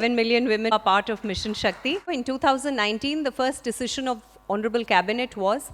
7 million women are part of Mission Shakti. In 2019, the first decision of Honorable Cabinet was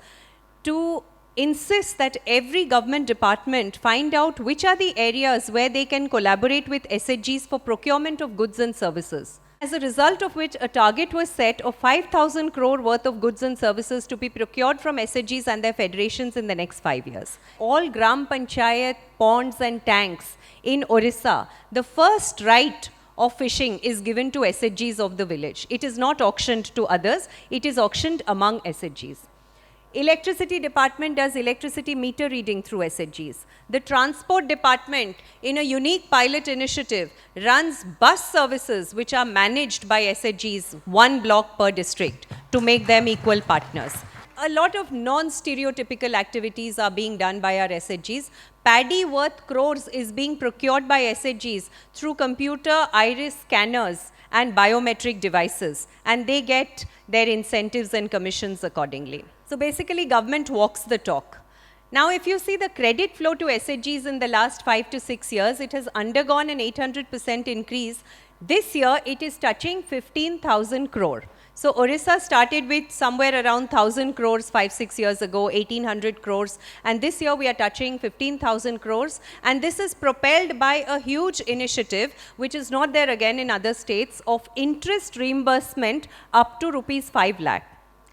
to insist that every government department find out which are the areas where they can collaborate with SHGs for procurement of goods and services. As a result of which, a target was set of 5,000 crore worth of goods and services to be procured from SHGs and their federations in the next 5 years. All Gram Panchayat ponds and tanks in Odisha, the first right of fishing is given to SHGs of the village. It is not auctioned to others, it is auctioned among SHGs. Electricity department does electricity meter reading through SHGs. The transport department, in a unique pilot initiative, runs bus services which are managed by SHGs, one block per district, to make them equal partners. A lot of non-stereotypical activities are being done by our SHGs. Paddy worth crores is being procured by SHGs through computer iris scanners and biometric devices, and they get their incentives and commissions accordingly. So basically, government walks the talk. Now, if you see the credit flow to SHGs in the last 5 to 6 years, it has undergone an 800% increase. This year, it is touching 15,000 crore. So Odisha started with somewhere around 1,000 crores 5-6 years ago, 1,800 crores, and this year we are touching 15,000 crores, and this is propelled by a huge initiative which is not there again in other states of interest reimbursement up to rupees 5 lakh.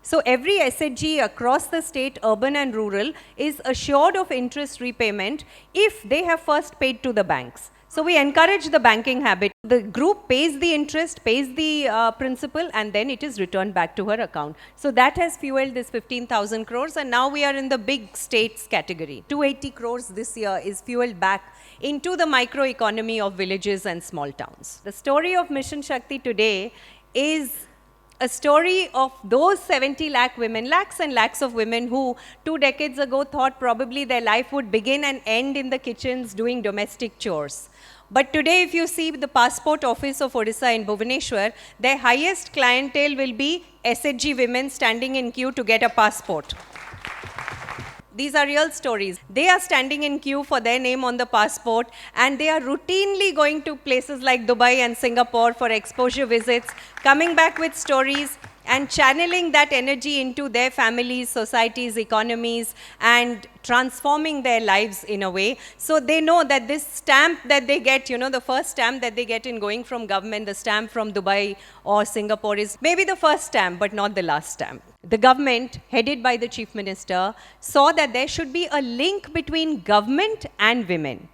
So every SHG across the state, urban and rural, is assured of interest repayment if they have first paid to the banks. So we encourage the banking habit. The group pays the interest, pays the principal, and then it is returned back to her account. So that has fueled this 15,000 crores, and now we are in the big states category. 280 crores this year is fueled back into the microeconomy of villages and small towns. The story of Mission Shakti today is a story of those 70 lakh women, lakhs and lakhs of women who 2 decades ago thought probably their life would begin and end in the kitchens doing domestic chores. But today, if you see the passport office of Odisha in Bhubaneswar, their highest clientele will be SHG women standing in queue to get a passport. These are real stories. They are standing in queue for their name on the passport, and they are routinely going to places like Dubai and Singapore for exposure visits, coming back with stories and channeling that energy into their families, societies, economies, and transforming their lives in a way. So they know that this stamp that they get, you know, the first stamp that they get in going from government, the stamp from Dubai or Singapore, is maybe the first stamp, but not the last stamp. The government, headed by the Chief Minister, saw that there should be a link between government and women.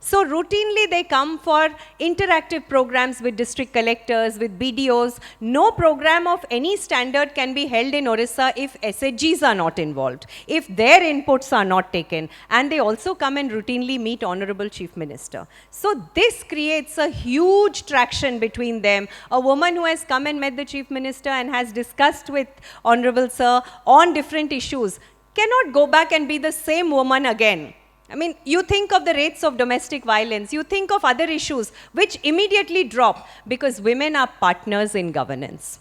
So routinely they come for interactive programs with district collectors, with BDOs. No program of any standard can be held in Odisha if SHGs are not involved, if their inputs are not taken. And they also come and routinely meet Honorable Chief Minister. So this creates a huge traction between them. A woman who has come and met the Chief Minister and has discussed with Honorable Sir on different issues cannot go back and be the same woman again. I mean, you think of the rates of domestic violence, you think of other issues which immediately drop because women are partners in governance.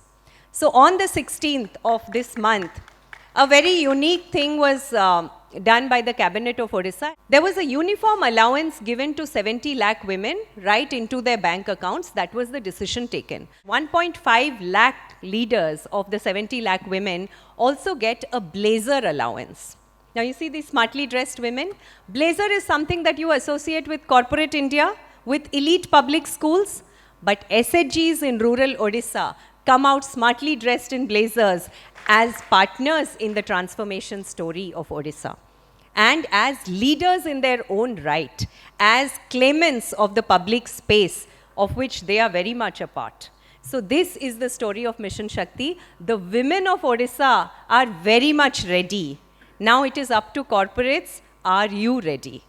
So on the 16th of this month, a very unique thing was done by the Cabinet of Odisha. There was a uniform allowance given to 70 lakh women right into their bank accounts. That was the decision taken. 1.5 lakh leaders of the 70 lakh women also get a blazer allowance. Now you see these smartly dressed women. Blazer is something that you associate with corporate India, with elite public schools. But SHGs in rural Odisha come out smartly dressed in blazers as partners in the transformation story of Odisha. And as leaders in their own right, as claimants of the public space of which they are very much a part. So this is the story of Mission Shakti. The women of Odisha are very much ready. Now it is up to corporates. Are you ready?